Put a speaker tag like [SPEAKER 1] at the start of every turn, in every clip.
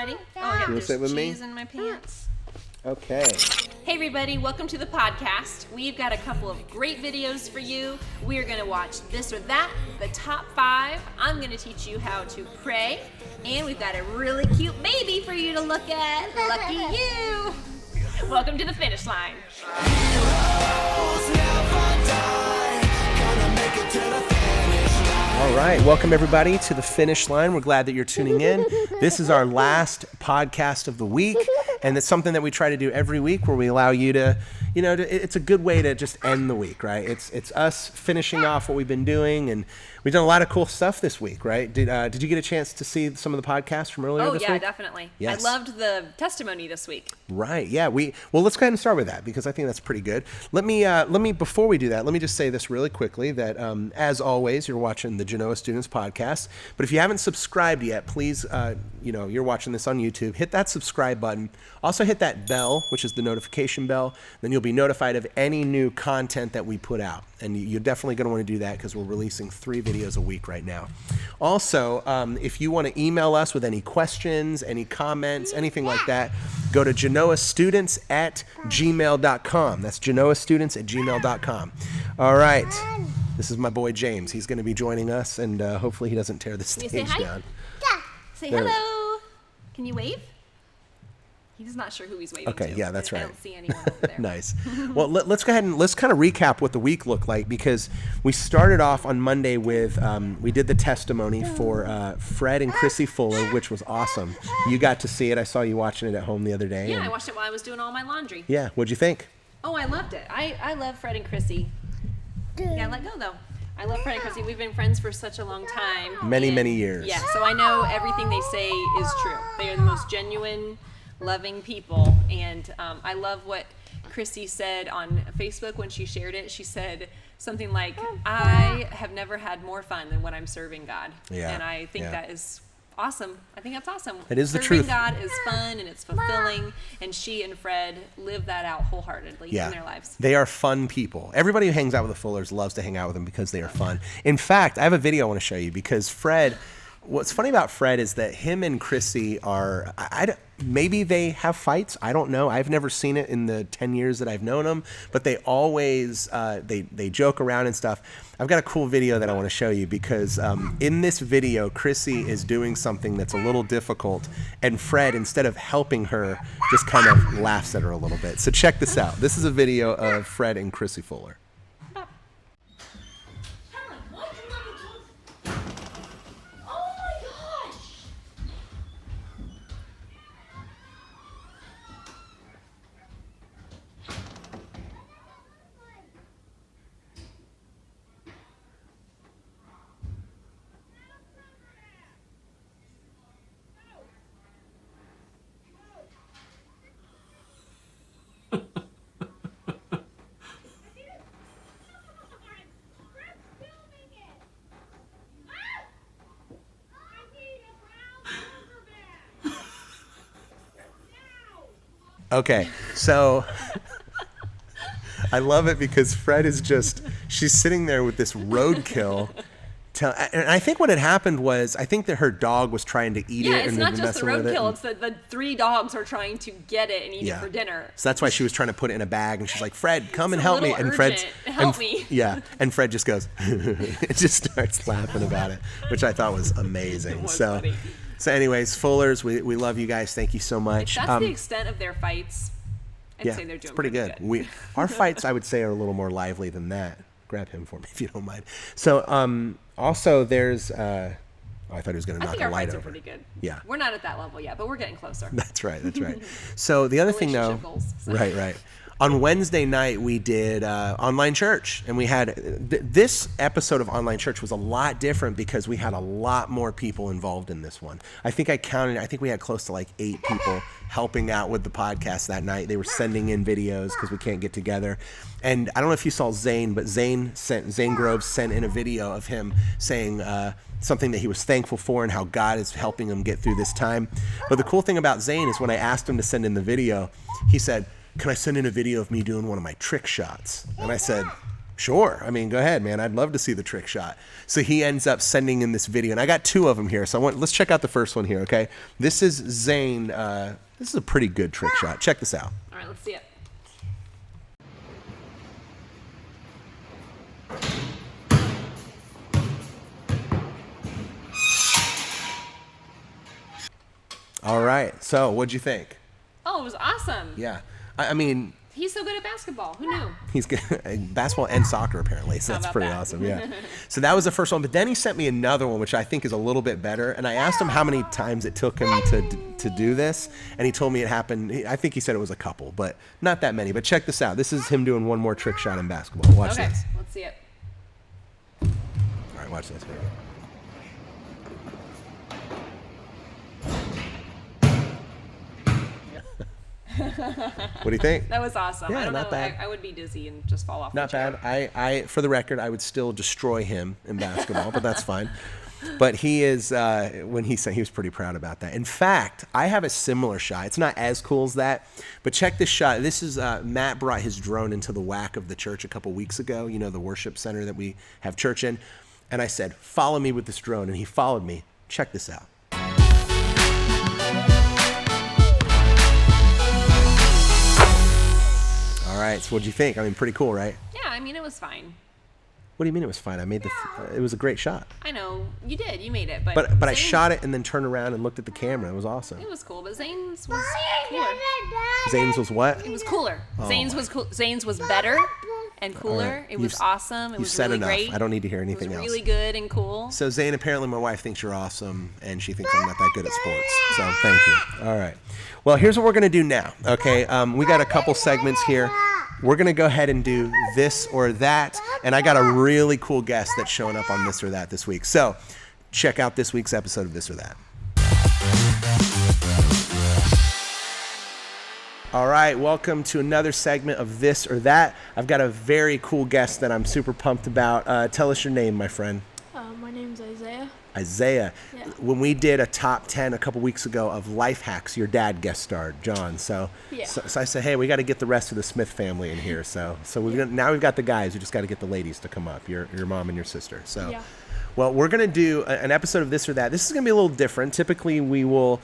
[SPEAKER 1] ready? Oh, I got
[SPEAKER 2] sit with
[SPEAKER 1] cheese
[SPEAKER 2] me?
[SPEAKER 1] in my pants.
[SPEAKER 2] Okay.
[SPEAKER 1] Hey everybody, welcome to the podcast. We've got a couple of great videos for you. We're gonna watch this or that, the top 5. I'm gonna teach you how to pray. And we've got a really cute baby for you to look at. Lucky you. Welcome to the finish line.
[SPEAKER 2] All right, welcome everybody to the finish line. We're glad that you're tuning in. This is our last podcast of the week, and it's something that we try to do every week where we allow you to, it's a good way to just end the week, right? It's us finishing off what we've been doing, and we've done a lot of cool stuff this week, right? Did you get a chance to see some of the podcasts from earlier this week?
[SPEAKER 1] Oh yeah, definitely.
[SPEAKER 2] Yes.
[SPEAKER 1] I loved the testimony this week.
[SPEAKER 2] Right. Yeah. Well, let's go ahead and start with that because I think that's pretty good. Let me before we do that, let me just say this really quickly that as always, you're watching the Genoa Students Podcast. But if you haven't subscribed yet, please, you're watching this on YouTube, hit that subscribe button. Also hit that bell, which is the notification bell. Then you'll be notified of any new content that we put out. And you're definitely going to want to do that because we're releasing 3 videos a week right now. Also, if you want to email us with any questions, any comments, anything like that, go to genoastudents@gmail.com. That's genoastudents@gmail.com. All right. This is my boy James. He's going to be joining us, and hopefully he doesn't tear the stage down.
[SPEAKER 1] Say hello. Can you wave? He's not sure who he's waving to.
[SPEAKER 2] Okay, yeah, that's right.
[SPEAKER 1] I don't see anyone over there.
[SPEAKER 2] Nice. Well, let's go ahead and let's kind of recap what the week looked like because we started off on Monday with, we did the testimony for Fred and Chrissy Fuller, which was awesome. You got to see it. I saw you watching it at home the other day.
[SPEAKER 1] Yeah, I watched it while I was doing all my laundry.
[SPEAKER 2] Yeah, what'd you think?
[SPEAKER 1] Oh, I loved it. I love Fred and Chrissy. Yeah, let go though. I love Fred and Chrissy. We've been friends for such a long time.
[SPEAKER 2] Many years.
[SPEAKER 1] Yeah, so I know everything they say is true. They are the most genuine, loving people. And I love what Chrissy said on Facebook when she shared it. She said something like, I have never had more fun than when I'm serving God.
[SPEAKER 2] Yeah.
[SPEAKER 1] And I think that is awesome. I think that's awesome.
[SPEAKER 2] It is the
[SPEAKER 1] Serving
[SPEAKER 2] truth.
[SPEAKER 1] God is fun and it's fulfilling, and she and Fred live that out wholeheartedly in their lives.
[SPEAKER 2] They are fun people. Everybody who hangs out with the Fullers loves to hang out with them because they are fun. In fact, I have a video I want to show you because Fred, what's funny about Fred is that him and Chrissy are, maybe they have fights. I don't know. I've never seen it in the 10 years that I've known them, but they always, they joke around and stuff. I've got a cool video that I want to show you because in this video, Chrissy is doing something that's a little difficult, and Fred, instead of helping her, just kind of laughs at her a little bit. So check this out. This is a video of Fred and Chrissy Fuller. Okay, so I love it because Fred is she's sitting there with this roadkill. And I think what had happened was, I think that her dog was trying to eat it.
[SPEAKER 1] Yeah, it's
[SPEAKER 2] and
[SPEAKER 1] not just the roadkill, it's
[SPEAKER 2] it.
[SPEAKER 1] the 3 dogs are trying to get it and eat it for dinner.
[SPEAKER 2] So that's why she was trying to put it in a bag, and she's like, Fred, come and help me. And Fred,
[SPEAKER 1] help me.
[SPEAKER 2] Yeah, and Fred just goes, it just starts laughing about it, which I thought was amazing.
[SPEAKER 1] It was funny.
[SPEAKER 2] So anyways, Fullers, we love you guys. Thank you so much.
[SPEAKER 1] If that's the extent of their fights, I'd say they're doing
[SPEAKER 2] it's pretty good. Our fights, I would say, are a little more lively than that. Grab him for me if you don't mind. So also there's, I thought he was going to knock a light over. I think our fights are
[SPEAKER 1] pretty good.
[SPEAKER 2] Yeah.
[SPEAKER 1] We're not at that level yet, but we're getting closer.
[SPEAKER 2] That's right. So the other thing though,
[SPEAKER 1] goals, so.
[SPEAKER 2] Right. On Wednesday night, we did online church, and we had this episode of online church was a lot different because we had a lot more people involved in this one. I think we had close to like 8 people helping out with the podcast that night. They were sending in videos because we can't get together. And I don't know if you saw Zane, but Zane Groves sent in a video of him saying something that he was thankful for and how God is helping him get through this time. But the cool thing about Zane is when I asked him to send in the video, he said, can I send in a video of me doing one of my trick shots? And I said, Sure. I mean, go ahead, man. I'd love to see the trick shot. So he ends up sending in this video, and I got 2 of them here. So let's check out the first one here, okay? This is Zane. This is a pretty good trick shot. Check this out.
[SPEAKER 1] All right, let's see it.
[SPEAKER 2] All right. So what'd you think?
[SPEAKER 1] Oh, it was awesome.
[SPEAKER 2] Yeah. I mean...
[SPEAKER 1] He's so good at basketball. Who knew?
[SPEAKER 2] He's good at basketball and soccer, apparently. So that's pretty
[SPEAKER 1] that?
[SPEAKER 2] awesome. Yeah. So that was the first one. But then he sent me another one, which I think is a little bit better. And I asked him how many times it took him to do this. And he told me it happened. I think he said it was a couple, but not that many. But check this out. This is him doing one more trick shot in basketball. Watch
[SPEAKER 1] Okay,
[SPEAKER 2] this.
[SPEAKER 1] let's see it.
[SPEAKER 2] All right, watch this. Here. What do you think?
[SPEAKER 1] That was awesome.
[SPEAKER 2] Yeah,
[SPEAKER 1] I don't
[SPEAKER 2] not
[SPEAKER 1] know.
[SPEAKER 2] bad.
[SPEAKER 1] I would be dizzy and just fall off.
[SPEAKER 2] Not
[SPEAKER 1] the chair.
[SPEAKER 2] bad. I, for the record, I would still destroy him in basketball, but that's fine. But he is, when he said, he was pretty proud about that. In fact, I have a similar shot. It's not as cool as that, but check this shot. This is, Matt brought his drone into the WAC of the church a couple weeks ago, you know, the worship center that we have church in. And I said, follow me with this drone. And he followed me. Check this out. All right, so what'd you think? I mean, pretty cool, right?
[SPEAKER 1] Yeah, I mean, it was fine.
[SPEAKER 2] What do you mean it was fine? I made it was a great shot.
[SPEAKER 1] I know you did. You made it, but
[SPEAKER 2] But I
[SPEAKER 1] Zane's-
[SPEAKER 2] shot it and then turned around and looked at the camera. It was awesome.
[SPEAKER 1] It was cool, but Zane's was cooler.
[SPEAKER 2] Zane's was what?
[SPEAKER 1] It was cooler. Zane's was cool. Zane's was better and cooler.
[SPEAKER 2] right.
[SPEAKER 1] It was awesome. It was
[SPEAKER 2] said
[SPEAKER 1] really
[SPEAKER 2] enough.
[SPEAKER 1] great.
[SPEAKER 2] I don't need to hear
[SPEAKER 1] It
[SPEAKER 2] anything
[SPEAKER 1] was
[SPEAKER 2] else.
[SPEAKER 1] really good and cool.
[SPEAKER 2] So Zane, apparently my wife thinks you're awesome, and she thinks I'm not that good at sports. So thank you. All right. Well, here's what we're gonna do now. Okay. We got a couple segments here. We're gonna go ahead and do this or that, and I got a really cool guest that's showing up on this or that this week. So check out this week's episode of This or That. All right, welcome to another segment of This or That. I've got a very cool guest that I'm super pumped about. Tell us your name, my friend.
[SPEAKER 3] My name's Isaiah.
[SPEAKER 2] Isaiah.
[SPEAKER 3] Yeah.
[SPEAKER 2] When we did a top 10 a couple weeks ago of life hacks, your dad guest starred, John. So
[SPEAKER 3] Yeah.
[SPEAKER 2] so I said, hey, we got to get the rest of the Smith family in here. So now we've got the guys. We just got to get the ladies to come up, your mom and your sister. So.
[SPEAKER 3] Yeah.
[SPEAKER 2] Well, we're going to do an episode of This or That. This is going to be a little different. Typically, we will,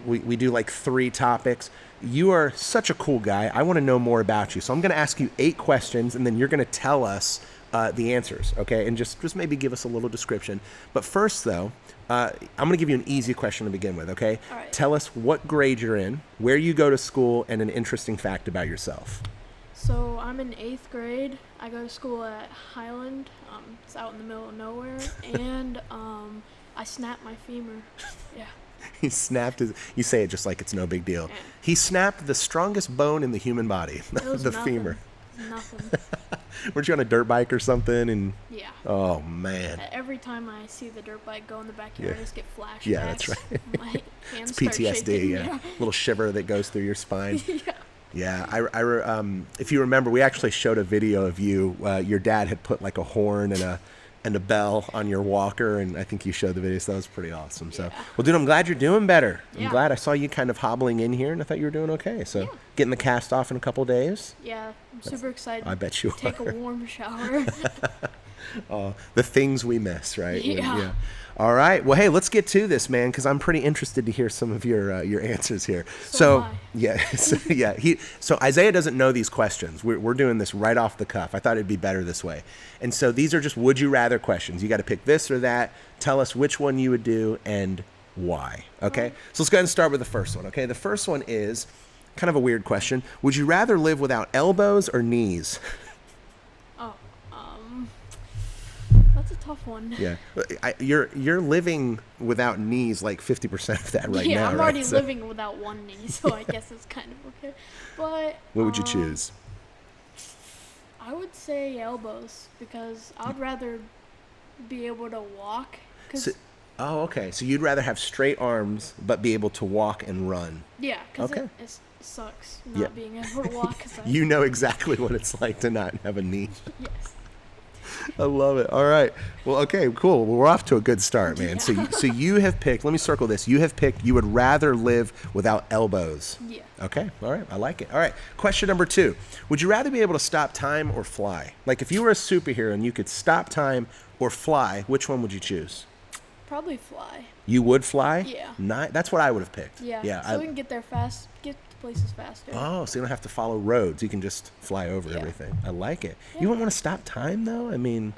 [SPEAKER 2] we do like 3 topics. You are such a cool guy. I want to know more about you. So I'm going to ask you 8 questions, and then you're going to tell us the answers, okay? And just maybe give us a little description. But first, though, I'm going to give you an easy question to begin with, okay?
[SPEAKER 3] All right.
[SPEAKER 2] Tell us what grade you're in, where you go to school, and an interesting fact about yourself.
[SPEAKER 3] So I'm in 8th grade. I go to school at Highland. It's out in the middle of nowhere. And I snapped my femur. Yeah.
[SPEAKER 2] He snapped his, you say it just like it's no big deal.
[SPEAKER 3] Yeah.
[SPEAKER 2] He snapped the strongest bone in the human body,
[SPEAKER 3] It was
[SPEAKER 2] the
[SPEAKER 3] nothing.
[SPEAKER 2] femur.
[SPEAKER 3] Nothing.
[SPEAKER 2] Weren't you on a dirt bike or something? And
[SPEAKER 3] Yeah.
[SPEAKER 2] oh man,
[SPEAKER 3] Every time I see the dirt bike go in the backyard,
[SPEAKER 2] Yeah.
[SPEAKER 3] I just get flashbacks.
[SPEAKER 2] Yeah, that's right.
[SPEAKER 3] My hands
[SPEAKER 2] it's
[SPEAKER 3] start
[SPEAKER 2] PTSD.
[SPEAKER 3] shaking.
[SPEAKER 2] Yeah, little shiver that goes through your spine.
[SPEAKER 3] Yeah.
[SPEAKER 2] Yeah, if you remember, we actually showed a video of you. Your dad had put like a horn and a bell on your walker, and I think you showed the video, so that was pretty awesome. So,
[SPEAKER 3] Yeah.
[SPEAKER 2] well, dude, I'm glad you're doing better. I'm
[SPEAKER 3] Yeah.
[SPEAKER 2] glad I saw you kind of hobbling in here, and I thought you were doing okay. So,
[SPEAKER 3] Yeah.
[SPEAKER 2] getting the cast off in a couple days.
[SPEAKER 3] Yeah. I'm super excited.
[SPEAKER 2] I bet you
[SPEAKER 3] Take
[SPEAKER 2] are.
[SPEAKER 3] a warm shower.
[SPEAKER 2] The things we miss, right?
[SPEAKER 3] Yeah.
[SPEAKER 2] All right. Well, hey, let's get to this, man, because I'm pretty interested to hear some of your answers here.
[SPEAKER 3] So am I.
[SPEAKER 2] yeah, so Isaiah doesn't know these questions. We're doing this right off the cuff. I thought it'd be better this way. And so these are just would you rather questions. You got to pick this or that. Tell us which one you would do and why. Okay. So let's go ahead and start with the first one. Okay. The first one is kind of a weird question. Would you rather live without elbows or knees?
[SPEAKER 3] Oh, that's a tough one.
[SPEAKER 2] Yeah, you're living without knees like 50% of that right
[SPEAKER 3] Yeah,
[SPEAKER 2] now.
[SPEAKER 3] I'm
[SPEAKER 2] right?
[SPEAKER 3] already
[SPEAKER 2] So
[SPEAKER 3] living without one knee, so I guess it's kind of okay. But
[SPEAKER 2] what would you choose?
[SPEAKER 3] I would say elbows because I'd rather be able to walk.
[SPEAKER 2] So, oh, okay. So you'd rather have straight arms but be able to walk and run.
[SPEAKER 3] Yeah, because
[SPEAKER 2] Okay.
[SPEAKER 3] it sucks not
[SPEAKER 2] Yeah.
[SPEAKER 3] being able to walk. 'Cause
[SPEAKER 2] You know exactly what it's like to not have a knee.
[SPEAKER 3] yes.
[SPEAKER 2] I love it. All right. Well, okay, cool. Well, we're off to a good start, man.
[SPEAKER 3] Yeah.
[SPEAKER 2] So you have picked, let me circle this. You have picked you would rather live without elbows.
[SPEAKER 3] Yeah.
[SPEAKER 2] Okay. All right. I like it. All right. Question number 2. Would you rather be able to stop time or fly? Like if you were a superhero and you could stop time or fly, which one would you choose?
[SPEAKER 3] Probably fly.
[SPEAKER 2] You would fly?
[SPEAKER 3] Yeah.
[SPEAKER 2] That's what I would have picked.
[SPEAKER 3] Yeah.
[SPEAKER 2] Yeah.
[SPEAKER 3] So we can get there fast, get to places faster.
[SPEAKER 2] Oh, so you don't have to follow roads. You can just fly over
[SPEAKER 3] Yeah.
[SPEAKER 2] everything. I like it.
[SPEAKER 3] Yeah.
[SPEAKER 2] You wouldn't want to stop time though? I mean,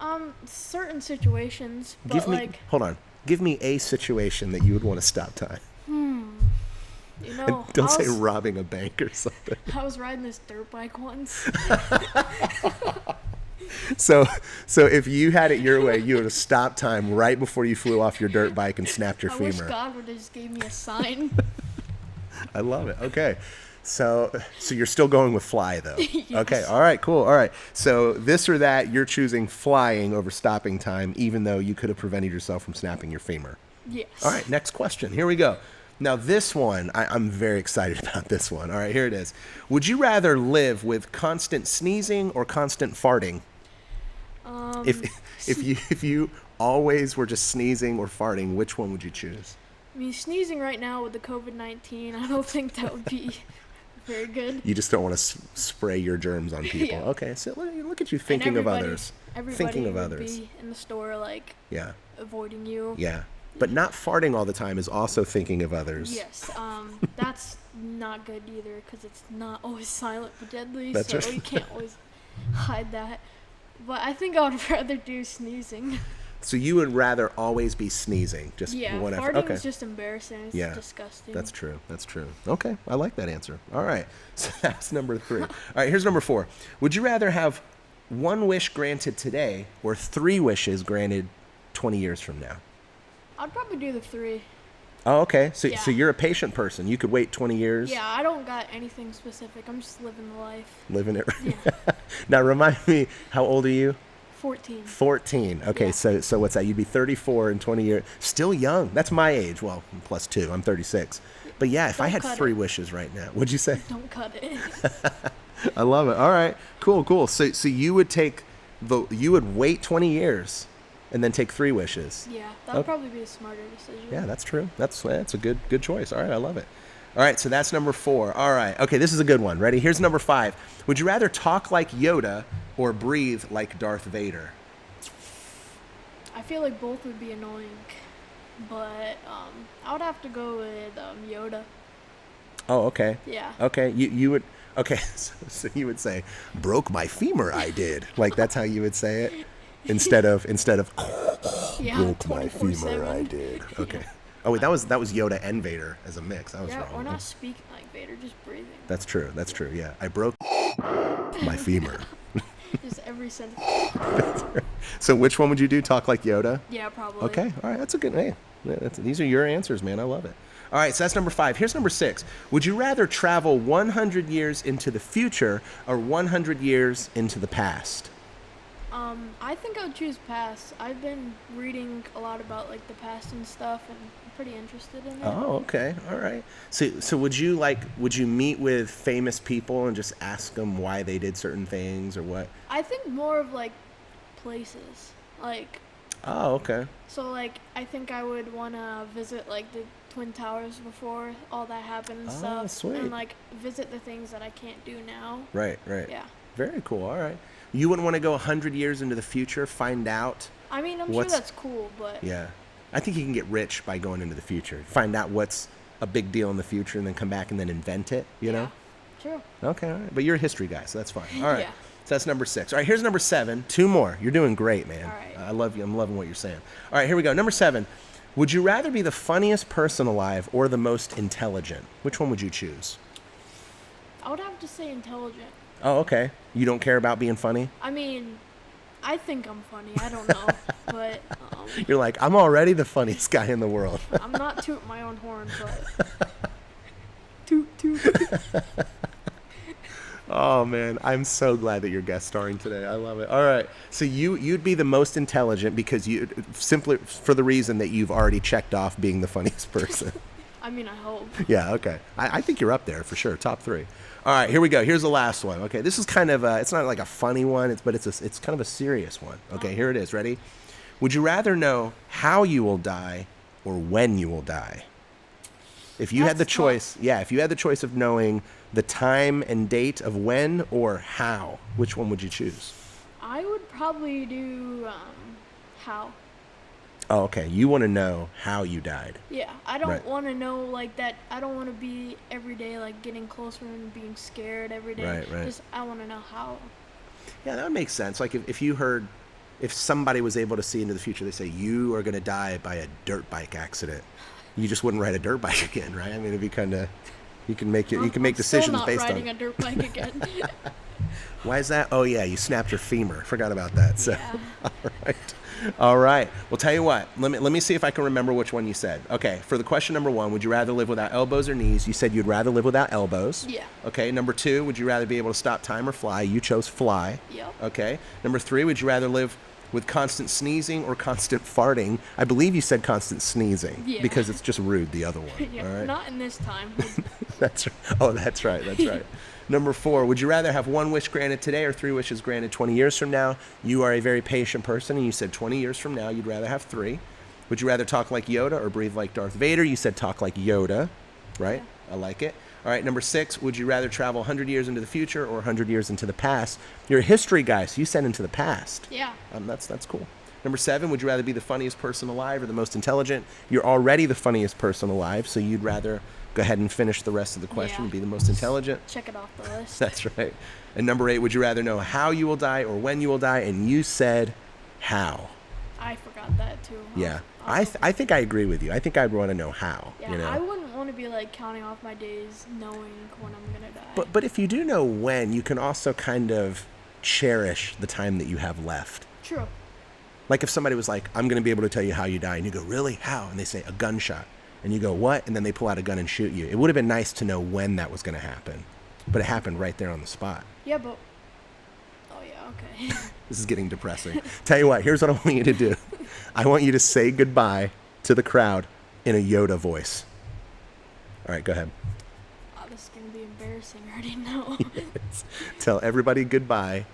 [SPEAKER 3] Certain situations, but
[SPEAKER 2] give me
[SPEAKER 3] like,
[SPEAKER 2] hold on. Give me a situation that you would want to stop time.
[SPEAKER 3] you know,
[SPEAKER 2] Don't say robbing a bank or something.
[SPEAKER 3] I was riding this dirt bike once.
[SPEAKER 2] So if you had it your way, you would have stopped time right before you flew off your dirt bike and snapped your
[SPEAKER 3] I
[SPEAKER 2] femur.
[SPEAKER 3] wish God would have just gave me a sign.
[SPEAKER 2] I love it. Okay. So you're still going with fly though.
[SPEAKER 3] Yes.
[SPEAKER 2] Okay. All right, cool. All right. So this or that, you're choosing flying over stopping time, even though you could have prevented yourself from snapping your femur.
[SPEAKER 3] Yes.
[SPEAKER 2] All right, next question. Here we go. Now this one, I'm very excited about this one. All right, here it is. Would you rather live with constant sneezing or constant farting? If you always were just sneezing or farting, which one would you choose?
[SPEAKER 3] I mean, sneezing right now with the COVID-19, I don't think that would be very good.
[SPEAKER 2] You just don't want to spray your germs on people.
[SPEAKER 3] Yeah.
[SPEAKER 2] Okay, so look at you thinking of others.
[SPEAKER 3] Everybody
[SPEAKER 2] Thinking of
[SPEAKER 3] would
[SPEAKER 2] others.
[SPEAKER 3] be in the store, like,
[SPEAKER 2] Yeah,
[SPEAKER 3] avoiding you.
[SPEAKER 2] yeah. But not farting all the time is also thinking of others.
[SPEAKER 3] Yes, that's not good either because it's not always silent but deadly,
[SPEAKER 2] That's
[SPEAKER 3] so
[SPEAKER 2] right.
[SPEAKER 3] you can't always hide that. But I think I would rather do sneezing.
[SPEAKER 2] So you would rather always be sneezing, just
[SPEAKER 3] Yeah,
[SPEAKER 2] whenever.
[SPEAKER 3] farting
[SPEAKER 2] Okay.
[SPEAKER 3] is just embarrassing. It's
[SPEAKER 2] Yeah,
[SPEAKER 3] disgusting.
[SPEAKER 2] That's true. That's true. Okay, I like that answer. All right, so that's number 3. All right, here's number 4. Would you rather have 1 wish granted today or 3 wishes granted 20 years from now?
[SPEAKER 3] I'd probably do the 3.
[SPEAKER 2] Oh, okay. So
[SPEAKER 3] Yeah.
[SPEAKER 2] you're a patient person. You could wait 20 years.
[SPEAKER 3] Yeah, I don't got anything specific. I'm just living the life.
[SPEAKER 2] Living it.
[SPEAKER 3] Yeah.
[SPEAKER 2] Now remind me, how old are you?
[SPEAKER 3] 14.
[SPEAKER 2] 14. Okay,
[SPEAKER 3] Yeah.
[SPEAKER 2] so what's that? You'd be 34 in 20 years. Still young. That's my age. Well, plus 2. I'm 36. But yeah, if I
[SPEAKER 3] Don't
[SPEAKER 2] had
[SPEAKER 3] cut
[SPEAKER 2] 3
[SPEAKER 3] it.
[SPEAKER 2] wishes right now, what'd you say?
[SPEAKER 3] Don't cut it.
[SPEAKER 2] I love it. All right, cool. So you would you would wait 20 years, and then take 3 wishes.
[SPEAKER 3] Yeah, that would
[SPEAKER 2] Okay.
[SPEAKER 3] probably be a smarter decision.
[SPEAKER 2] Yeah, that's true. That's a good choice. All right, I love it. All right, so that's number 4. All right, okay, this is a good one. Ready? Here's number 5. Would you rather talk like Yoda or breathe like Darth Vader?
[SPEAKER 3] I feel like both would be annoying, but I would have to go with Yoda.
[SPEAKER 2] Oh, okay.
[SPEAKER 3] Yeah.
[SPEAKER 2] Okay, you would. Okay, so you would say, "Broke my femur, I did." Like that's how you would say it, instead of
[SPEAKER 3] Yeah,
[SPEAKER 2] "Broke my femur, I
[SPEAKER 3] 24/7.
[SPEAKER 2] did." Okay. Oh wait, that was Yoda and Vader as a mix. That was
[SPEAKER 3] Yeah,
[SPEAKER 2] wrong.
[SPEAKER 3] or not speaking like Vader, just breathing.
[SPEAKER 2] That's true. That's true. Yeah, I broke my femur.
[SPEAKER 3] Just every sentence.
[SPEAKER 2] So which one would you do? Talk like Yoda?
[SPEAKER 3] Yeah, probably.
[SPEAKER 2] Okay. All right. That's a good. Hey, these are your answers, man. I love it. All right. So that's number 5. Here's number 6. Would you rather travel 100 years into the future or 100 years into the past?
[SPEAKER 3] I think I would choose past. I've been reading a lot about like the past and stuff, and I'm pretty interested in it.
[SPEAKER 2] Oh, okay. All right. So would you meet with famous people and just ask them why they did certain things or what?
[SPEAKER 3] I think more of like places. Like,
[SPEAKER 2] Oh, okay.
[SPEAKER 3] so like I think I would want to visit like the Twin Towers before all that happened and
[SPEAKER 2] Oh,
[SPEAKER 3] stuff.
[SPEAKER 2] sweet.
[SPEAKER 3] And like visit the things that I can't do now.
[SPEAKER 2] Right.
[SPEAKER 3] Yeah.
[SPEAKER 2] Very cool. All right. You wouldn't want to go 100 years into the future, find out.
[SPEAKER 3] I mean, I'm sure
[SPEAKER 2] What's-
[SPEAKER 3] that's cool, but
[SPEAKER 2] Yeah. I think you can get rich by going into the future. Find out what's a big deal in the future and then come back and then invent it, you know?
[SPEAKER 3] True.
[SPEAKER 2] Okay, all right. But you're a history guy, so that's fine. All right.
[SPEAKER 3] Yeah.
[SPEAKER 2] So that's number 6. All right, here's number 7. 2 more. You're doing great, man.
[SPEAKER 3] All right.
[SPEAKER 2] I love you. I'm loving what you're saying. All right, here we go. Number 7. Would you rather be the funniest person alive or the most intelligent? Which one would you choose?
[SPEAKER 3] I would have to say intelligent.
[SPEAKER 2] Oh, okay. You don't care about being funny?
[SPEAKER 3] I mean, I think I'm funny. I don't know, but
[SPEAKER 2] You're like, I'm already the funniest guy in the world.
[SPEAKER 3] I'm not tooting my own horn, but toot toot.
[SPEAKER 2] Oh man, I'm so glad that you're guest starring today. I love it. All right, so you'd be the most intelligent because you simply for the reason that you've already checked off being the funniest person.
[SPEAKER 3] I mean, I hope.
[SPEAKER 2] Yeah, okay. I think you're up there for sure, top 3. All right, here we go. Here's the last one. Okay, this is kind of it's not like a funny one, but it's kind of a serious one. Okay, here it is. Ready? Would you rather know how you will die or when you will die? If you had the choice, if you had the choice of knowing the time and date of when or how, which one would you choose?
[SPEAKER 3] I would probably do how.
[SPEAKER 2] Oh, okay. You want to know how you died.
[SPEAKER 3] Yeah, I don't
[SPEAKER 2] Right.
[SPEAKER 3] want to know like that. I don't want to be every day like getting closer and being scared every day.
[SPEAKER 2] Right.
[SPEAKER 3] Just I want to know how.
[SPEAKER 2] Yeah, that makes sense. Like if you heard, if somebody was able to see into the future, they say you are going to die by a dirt bike accident. You just wouldn't ride a dirt bike again, right? I mean, it'd be kind of, you can make decisions based on.
[SPEAKER 3] I'm still not riding a dirt bike again.
[SPEAKER 2] Why is that? Oh yeah, you snapped your femur. Forgot about that. So,
[SPEAKER 3] Yeah.
[SPEAKER 2] all right. Well, tell you what. Let me see if I can remember which one you said. Okay. For the question number 1, would you rather live without elbows or knees? You said you'd rather live without elbows.
[SPEAKER 3] Yeah.
[SPEAKER 2] Okay. Number 2, would you rather be able to stop time or fly? You chose fly.
[SPEAKER 3] Yep.
[SPEAKER 2] Okay. Number 3, would you rather live with constant sneezing or constant farting? I believe you said constant sneezing because it's just rude, the other one.
[SPEAKER 3] Yeah,
[SPEAKER 2] all right?
[SPEAKER 3] not in this time.
[SPEAKER 2] That's right. Number 4, would you rather have 1 wish granted today or 3 wishes granted 20 years from now? You are a very patient person, and you said 20 years from now you'd rather have 3. Would you rather talk like Yoda or breathe like Darth Vader? You said talk like Yoda, right? Yeah. I like it. All right, number 6, would you rather travel 100 years into the future or 100 years into the past? You're a history guy, so you said into the past.
[SPEAKER 3] Yeah.
[SPEAKER 2] That's cool. Number 7, would you rather be the funniest person alive or the most intelligent? You're already the funniest person alive, so you'd rather go ahead and finish the rest of the question and be the most intelligent.
[SPEAKER 3] Check it off the list.
[SPEAKER 2] That's right. And number 8, would you rather know how you will die or when you will die? And you said how.
[SPEAKER 3] I forgot that too.
[SPEAKER 2] Yeah. I think I agree with you. I think I'd want to know how.
[SPEAKER 3] Yeah,
[SPEAKER 2] you know?
[SPEAKER 3] I wouldn't want to be like counting off my days knowing when I'm going to die.
[SPEAKER 2] But if you do know when, you can also kind of cherish the time that you have left.
[SPEAKER 3] True.
[SPEAKER 2] Like if somebody was like, I'm going to be able to tell you how you die, and you go, really? How? And they say, a gunshot. And you go, what? And then they pull out a gun and shoot you. It would have been nice to know when that was going to happen. But it happened right there on the spot.
[SPEAKER 3] Yeah, but... Oh, yeah, okay.
[SPEAKER 2] This is getting depressing. Tell you what, here's what I want you to do. I want you to say goodbye to the crowd in a Yoda voice. All right, go ahead.
[SPEAKER 3] Oh, this is going to be embarrassing. I already know.
[SPEAKER 2] Yes. Tell everybody goodbye.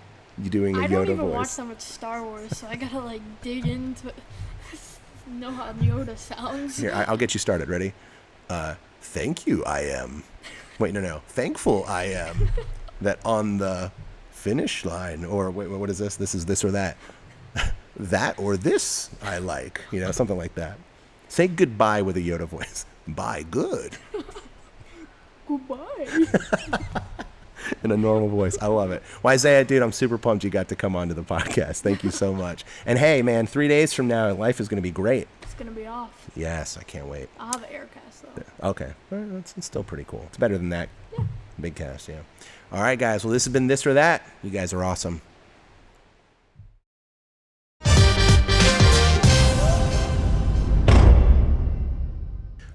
[SPEAKER 2] You doing a Yoda voice.
[SPEAKER 3] I don't even watch that much Star Wars, so I got to, like, dig into it. Know how Yoda sounds.
[SPEAKER 2] Here, I'll get you started. Ready? Thank you, I am. Wait, no. Thankful I am that on the finish line, or wait, what is this? This is this or that. That or this I like. You know, something like that. Say goodbye with a Yoda voice. Bye, good.
[SPEAKER 3] Goodbye.
[SPEAKER 2] In a normal voice. I love it. Well, Isaiah, dude, I'm super pumped you got to come on to the podcast. Thank you so much. And hey, man, 3 days from now, life is going to be great.
[SPEAKER 3] It's going to be off.
[SPEAKER 2] Yes, I can't wait.
[SPEAKER 3] I'll have an air cast, though.
[SPEAKER 2] Okay. Well, it's still pretty cool. It's better than that.
[SPEAKER 3] Yeah.
[SPEAKER 2] Big cast, yeah. All right, guys. Well, this has been This or That. You guys are awesome.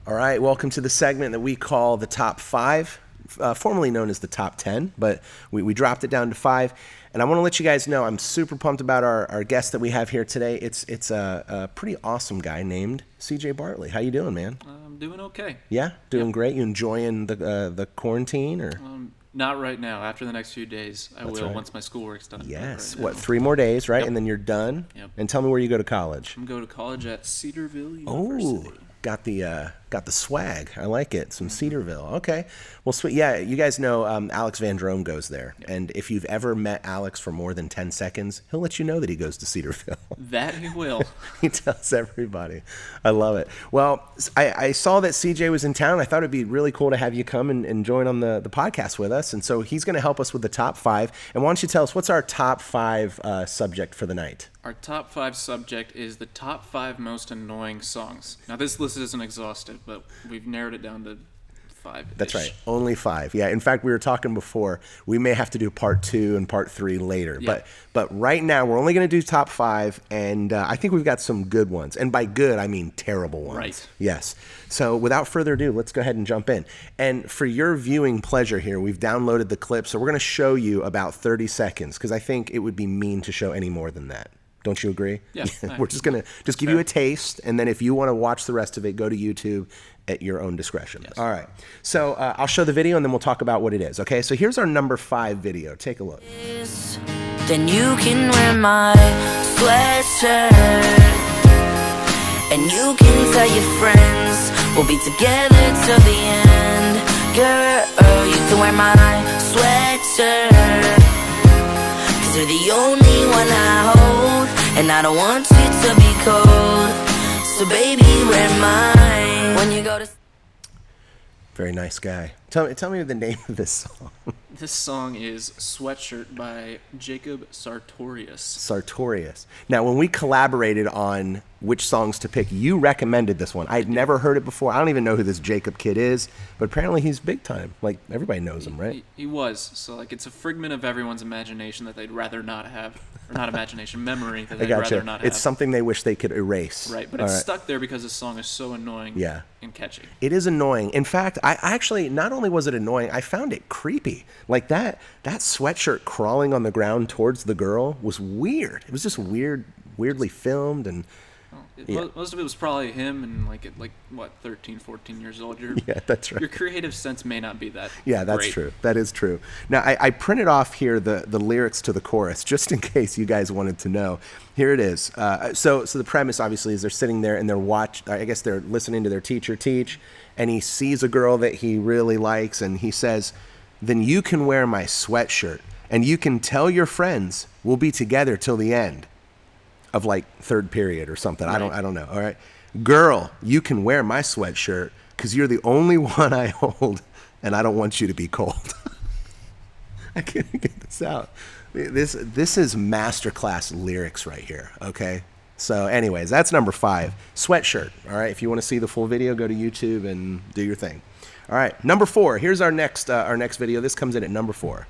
[SPEAKER 2] All right, welcome to the segment that we call the Top 5. Formerly known as the Top 10, but we dropped it down to 5. And I want to let you guys know I'm super pumped about our guest that we have here today. It's a pretty awesome guy named CJ Bartley. How you doing, man?
[SPEAKER 4] I'm doing okay.
[SPEAKER 2] Yeah, doing great. You enjoying the quarantine or?
[SPEAKER 4] Not right now. After the next few days, I
[SPEAKER 2] That's
[SPEAKER 4] will
[SPEAKER 2] right.
[SPEAKER 4] once my schoolwork's done.
[SPEAKER 2] Yes.
[SPEAKER 4] Right
[SPEAKER 2] What, 3 more days, right?
[SPEAKER 4] Yep.
[SPEAKER 2] And then you're done?
[SPEAKER 4] Yep.
[SPEAKER 2] And tell me where you go to college.
[SPEAKER 4] I'm going to college at Cedarville University.
[SPEAKER 2] Oh, got the swag. I like it. Some Cedarville. Okay. Well, sweet. Yeah, you guys know Alex Van Drome goes there. Yep. And if you've ever met Alex for more than 10 seconds, he'll let you know that he goes to Cedarville.
[SPEAKER 4] That he will.
[SPEAKER 2] He tells everybody. I love it. Well, I saw that CJ was in town. I thought it'd be really cool to have you come and join on the podcast with us. And so he's going to help us with the top 5. And why don't you tell us, what's our top 5 subject for the night?
[SPEAKER 4] Our top 5 subject is the top 5 most annoying songs. Now, this list isn't exhaustive, but we've narrowed it down to 5.
[SPEAKER 2] That's right. Only 5. Yeah. In fact, we were talking before, we may have to do part 2 and part 3 later.
[SPEAKER 4] Yeah.
[SPEAKER 2] But right now, we're only going to do top 5, and I think we've got some good ones. And by good, I mean terrible ones.
[SPEAKER 4] Right.
[SPEAKER 2] Yes. So without further ado, let's go ahead and jump in. And for your viewing pleasure here, we've downloaded the clip, so we're going to show you about 30 seconds, because I think it would be mean to show any more than that. Don't you agree?
[SPEAKER 4] Yeah.
[SPEAKER 2] We're just going to give you a taste. And then if you want to watch the rest of it, go to YouTube at your own discretion.
[SPEAKER 4] Yes.
[SPEAKER 2] All right. So I'll show the video and then we'll talk about what it is. Okay. So here's our number 5 video. Take a look.
[SPEAKER 5] Then you can wear my sweatshirt, and you can tell your friends we'll be together till the end. Girl, you can wear my sweatshirt, 'cause you're the only one I hold, and I don't want you to be cold. So baby, wear mine when you go to...
[SPEAKER 2] Very nice guy. Tell me the name of this song.
[SPEAKER 4] This song is Sweatshirt by Jacob Sartorius.
[SPEAKER 2] Sartorius. Now, when we collaborated on which songs to pick, you recommended this one. I'd never heard it before. I don't even know who this Jacob kid is, but apparently he's big time. Like, everybody knows him, right?
[SPEAKER 4] He was. So, like, it's a figment of everyone's imagination that they'd rather not have. Or not imagination, memory that they'd rather not have.
[SPEAKER 2] It's something they wish they could erase.
[SPEAKER 4] Right, but it's stuck there because the song is so annoying and catchy.
[SPEAKER 2] It is annoying. In fact, I actually, not only was it annoying, I found it creepy. Like that sweatshirt crawling on the ground towards the girl was weird. It was just weirdly filmed, and
[SPEAKER 4] most of it was probably him and what, 13, 14 years old.
[SPEAKER 2] Yeah, that's right.
[SPEAKER 4] Your creative sense may not be that
[SPEAKER 2] that's
[SPEAKER 4] great.
[SPEAKER 2] true. That is true. Now, I printed off here the lyrics to the chorus just in case you guys wanted to know. Here it is. So the premise, obviously, is they're sitting there and they're listening to their teacher teach, and he sees a girl that he really likes, and he says, "Then you can wear my sweatshirt, and you can tell your friends we'll be together till the end of like third period or something." Right. I don't know. All right. "Girl, you can wear my sweatshirt because you're the only one I hold, and I don't want you to be cold." I can't get this out. This is masterclass lyrics right here. Okay. So anyways, that's number 5, Sweatshirt. All right. If you want to see the full video, go to YouTube and do your thing. All right. Number 4. Here's our next video. This comes in at number 4.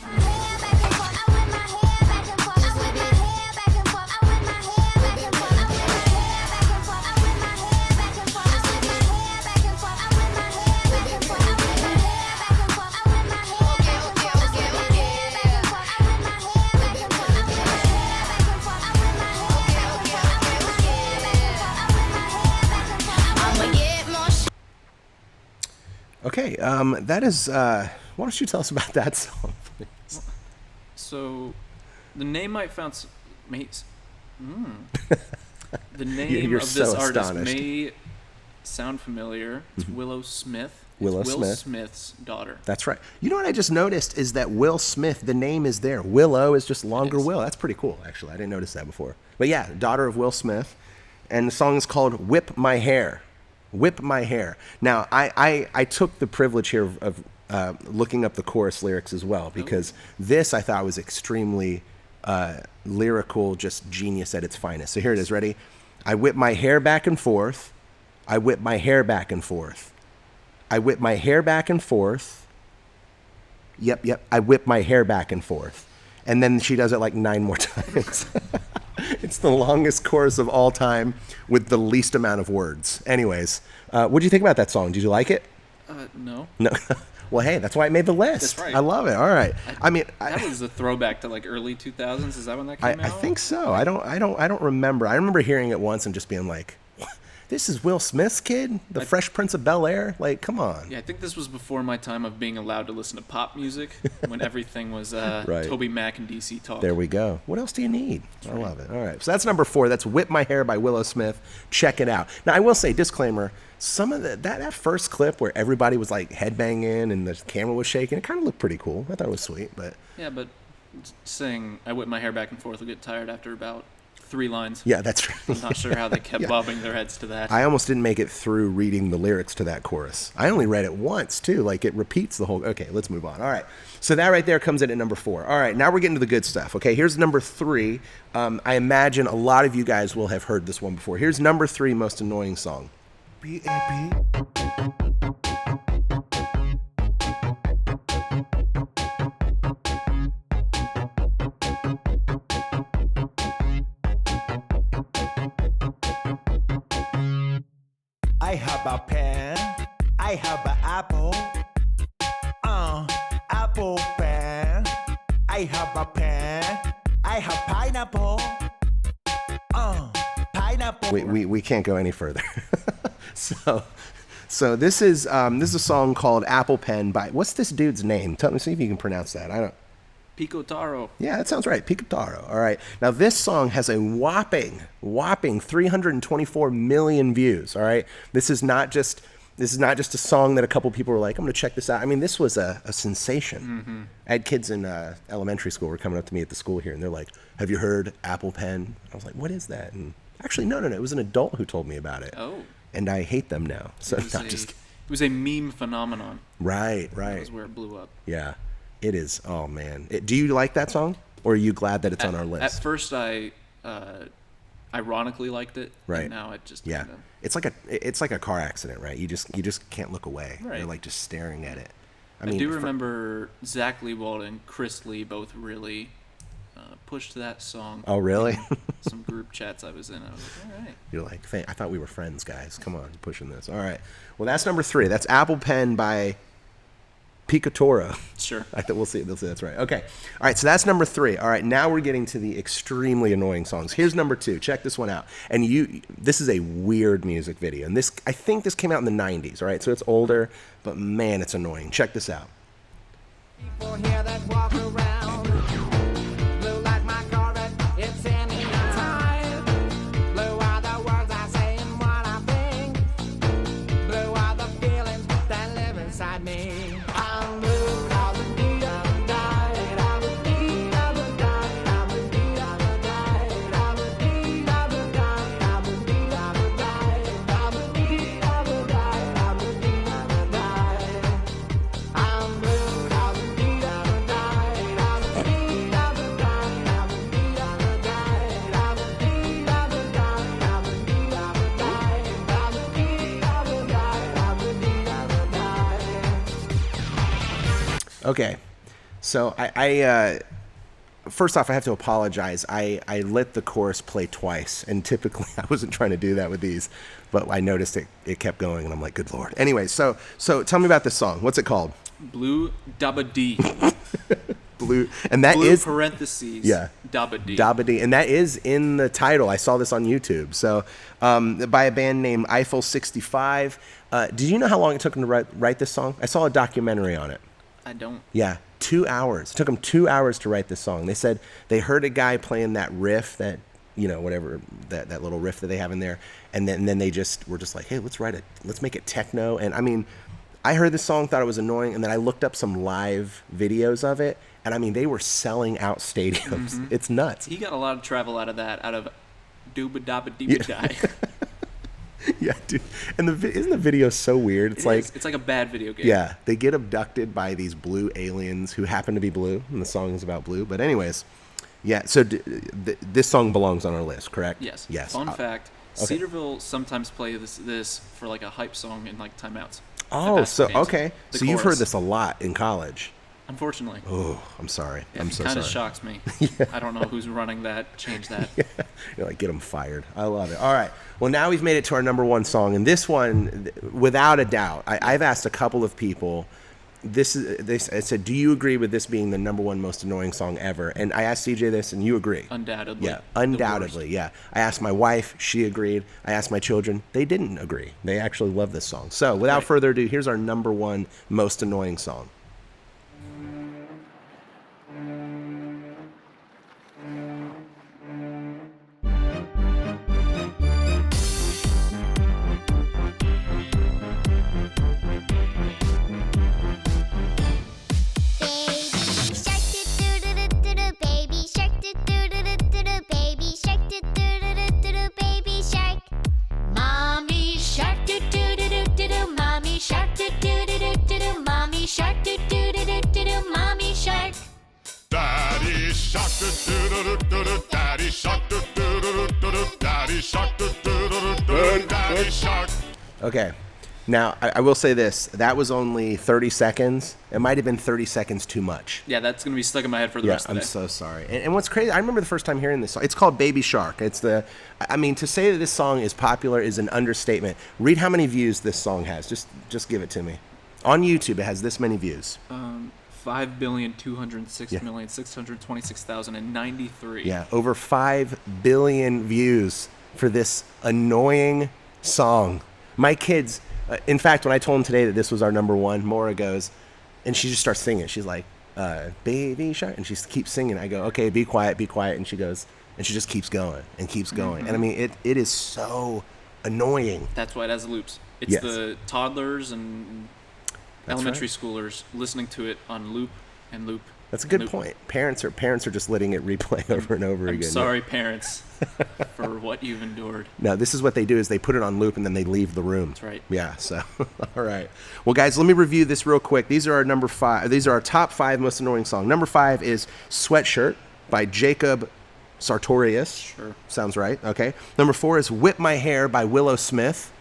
[SPEAKER 2] Okay, that is, why don't you tell us about that song, please?
[SPEAKER 4] So, the name might sound, the name
[SPEAKER 2] You're
[SPEAKER 4] of this
[SPEAKER 2] so
[SPEAKER 4] artist
[SPEAKER 2] astonished.
[SPEAKER 4] may sound familiar. It's Willow Smith.
[SPEAKER 2] Will
[SPEAKER 4] Smith.
[SPEAKER 2] Smith.
[SPEAKER 4] Smith's daughter.
[SPEAKER 2] That's right. You know what I just noticed is that Will Smith, the name is there. Willow is just longer Will. That's pretty cool, actually. I didn't notice that before. But yeah, daughter of Will Smith. And the song is called Whip My Hair. Whip My Hair. Now, I took the privilege here of looking up the chorus lyrics as well, because this I thought was extremely lyrical, just genius at its finest. So here it is. Ready? "I whip my hair back and forth. I whip my hair back and forth. I whip my hair back and forth. Yep. I whip my hair back and forth." And then she does it like 9 more times. It's the longest chorus of all time with the least amount of words. Anyways, what do you think about that song? Did you like it?
[SPEAKER 4] No.
[SPEAKER 2] No. Well, hey, that's why it made the list.
[SPEAKER 4] That's right.
[SPEAKER 2] I love it. All right.
[SPEAKER 4] That was a throwback to like early 2000s. Is that when that came out?
[SPEAKER 2] I think so. I don't remember. I remember hearing it once and just being like, "What? This is Will Smith's kid? The Fresh Prince of Bel-Air? Like, come on."
[SPEAKER 4] Yeah, I think this was before my time of being allowed to listen to pop music, when everything was
[SPEAKER 2] Right.
[SPEAKER 4] Toby Mac and DC Talk.
[SPEAKER 2] There we go. What else do you need? I love it. All right. So that's number 4. That's Whip My Hair by Willow Smith. Check it out. Now, I will say, disclaimer, some of that first clip where everybody was like headbanging and the camera was shaking, it kind of looked pretty cool. I thought it was sweet, but
[SPEAKER 4] Yeah, but saying "I whip my hair back and forth" will get tired after about 3 lines.
[SPEAKER 2] yeah, that's right.
[SPEAKER 4] I'm not sure how they kept bobbing their heads to that.
[SPEAKER 2] I almost didn't make it through reading the lyrics to that chorus. I only read it once, too. Like, it repeats the whole... Okay, let's move on. All right. So that right there comes in at number 4. All right, now we're getting to the good stuff. Okay, here's number 3. I imagine a lot of you guys will have heard this one before. Here's number 3 most annoying song. PAP.
[SPEAKER 6] I have a pen, I have an apple, apple pen. I have a pen, I have pineapple. Pineapple.
[SPEAKER 2] We can't go any further. So this is a song called Apple Pen by, what's this dude's name? Tell me, see if you can pronounce that. I don't.
[SPEAKER 4] PIKOTARO.
[SPEAKER 2] Yeah, that sounds right. PIKOTARO. All right. Now this song has a whopping 324 million views. All right. This is not just a song that a couple people were like, I'm going to check this out. I mean, this was a sensation.
[SPEAKER 4] Mm-hmm.
[SPEAKER 2] I had kids in elementary school were coming up to me at the school here, and they're like, have you heard Apple Pen? I was like, what is that? And actually, no. It was an adult who told me about it.
[SPEAKER 4] Oh.
[SPEAKER 2] And I hate them now. So
[SPEAKER 4] It was a meme phenomenon.
[SPEAKER 2] Right.
[SPEAKER 4] That was where it blew up.
[SPEAKER 2] Yeah, it is. Oh man, do you like that song, or are you glad that it's on our list?
[SPEAKER 4] At first, I ironically liked it.
[SPEAKER 2] Right.
[SPEAKER 4] And now it just
[SPEAKER 2] Yeah,
[SPEAKER 4] kinda,
[SPEAKER 2] it's like a car accident, right? You just can't look away.
[SPEAKER 4] Right.
[SPEAKER 2] You're like just staring at it.
[SPEAKER 4] I do remember Zach Leewald and Chris Lee both really pushed that song.
[SPEAKER 2] Oh really?
[SPEAKER 4] Some group chats I was in. I was like, all right.
[SPEAKER 2] You're like, I thought we were friends, guys. Come on, pushing this. All right. Well, that's number 3. That's Apple Pen by PIKOTARO.
[SPEAKER 4] Sure.
[SPEAKER 2] I think we'll see. They'll say that's right. Okay. All right. So that's number 3. All right. Now we're getting to the extremely annoying songs. Here's number 2. Check this one out. And this is a weird music video. And I think this came out in the 90s. All right. So it's older, but man, it's annoying. Check this out.
[SPEAKER 6] People here that walk around, blue like my Corvette, it's any time. Blue are the words I say and what I think. Blue are the feelings that live inside me. I'm blue, I would need a diet. I would need a diet. I would need a diet. I would need a diet. I would need a diet. I would need a diet. I would need a diet. I'm blue, I would need a diet. I would need a diet. I would need a diet. I would need a diet. I would need a diet. I would need a diet. I would need a diet.
[SPEAKER 2] Okay, so I first off, I have to apologize. I let the chorus play twice, and typically I wasn't trying to do that with these, but I noticed it kept going, and I'm like, good Lord. Anyway, so tell me about this song. What's it called?
[SPEAKER 4] Blue Ba Dee.
[SPEAKER 2] Blue, and that
[SPEAKER 4] Blue
[SPEAKER 2] is
[SPEAKER 4] parentheses.
[SPEAKER 2] Yeah.
[SPEAKER 4] Ba Dee.
[SPEAKER 2] Ba Dee, and that is in the title. I saw this on YouTube. So, by a band named Eiffel 65. Did you know how long it took them to write this song? I saw a documentary on it.
[SPEAKER 4] I don't.
[SPEAKER 2] Yeah, 2 hours. It took them 2 hours to write this song. They said they heard a guy playing that riff, that whatever that little riff that they have in there, and then they just were just like, hey, let's make it techno. And I mean, I heard this song, thought it was annoying, and then I looked up some live videos of it, and I mean, they were selling out stadiums.
[SPEAKER 4] Mm-hmm.
[SPEAKER 2] It's nuts.
[SPEAKER 4] He got a lot of travel out of Dooba Daba Dee Die.
[SPEAKER 2] Yeah, dude. And isn't the video so weird? It's
[SPEAKER 4] like a bad video game.
[SPEAKER 2] Yeah, they get abducted by these blue aliens who happen to be blue, and the song is about blue. But anyways, yeah. So this song belongs on our list, correct?
[SPEAKER 4] Yes.
[SPEAKER 2] Yes.
[SPEAKER 4] Fun fact:
[SPEAKER 2] okay.
[SPEAKER 4] Cedarville sometimes play this for like a hype song in like timeouts.
[SPEAKER 2] Oh,
[SPEAKER 4] At
[SPEAKER 2] so
[SPEAKER 4] basketball games.
[SPEAKER 2] okay.
[SPEAKER 4] The
[SPEAKER 2] So you've heard
[SPEAKER 4] chorus.
[SPEAKER 2] this a lot in college.
[SPEAKER 4] Unfortunately.
[SPEAKER 2] Oh, I'm sorry.
[SPEAKER 4] Yeah,
[SPEAKER 2] I'm
[SPEAKER 4] it
[SPEAKER 2] so
[SPEAKER 4] kind
[SPEAKER 2] sorry.
[SPEAKER 4] of shocks me. I don't know who's running that. Change that.
[SPEAKER 2] You're like, get them fired. I love it. All right. Well, now we've made it to our number 1 song, and this one, without a doubt, I've asked a couple of people. I said, do you agree with this being the number 1 most annoying song ever? And I asked CJ this, and you agree.
[SPEAKER 4] Undoubtedly.
[SPEAKER 2] Yeah, undoubtedly. Yeah. I asked my wife, she agreed. I asked my children, they didn't agree. They actually love this song. So, without further ado, here's our number 1 most annoying song.
[SPEAKER 7] Daddy shark, daddy shark, daddy shark, daddy shark.
[SPEAKER 2] Okay. Now, I will say this. That was only 30 seconds. It might have been 30 seconds too much.
[SPEAKER 4] Yeah, that's going to be stuck in my head for the rest of the
[SPEAKER 2] I'm
[SPEAKER 4] day.
[SPEAKER 2] so sorry. And what's crazy, I remember the first time hearing this song. It's called Baby Shark. To say that this song is popular is an understatement. Read how many views this song has. Just give it to me. On YouTube, it has this many views.
[SPEAKER 4] 5,206,626,093.
[SPEAKER 2] Yeah, over 5 billion views for this annoying song. My kids, in fact, when I told them today that this was our number one, Maura goes, and she just starts singing. She's like, baby shark, and she keeps singing. I go, okay, be quiet, and she goes, and she just keeps going and keeps going. And I mean, it is so annoying.
[SPEAKER 4] That's why it has loops. It's
[SPEAKER 2] Yes.
[SPEAKER 4] the toddlers and elementary schoolers listening to it on loop and loop.
[SPEAKER 2] That's a
[SPEAKER 4] and
[SPEAKER 2] good
[SPEAKER 4] loop.
[SPEAKER 2] point. Parents are just letting it replay over and over
[SPEAKER 4] I'm
[SPEAKER 2] again.
[SPEAKER 4] sorry, parents, for what you've endured.
[SPEAKER 2] No, this is what they do is they put it on loop and then they leave the room.
[SPEAKER 4] That's right.
[SPEAKER 2] Yeah, so, all right. Well, guys, let me review this real quick. These are our number 5. These are our top 5 most annoying songs. Number 5 is Sweatshirt by Jacob Sartorius.
[SPEAKER 4] Sure.
[SPEAKER 2] Sounds right. Okay. Number 4 is Whip My Hair by Willow Smith.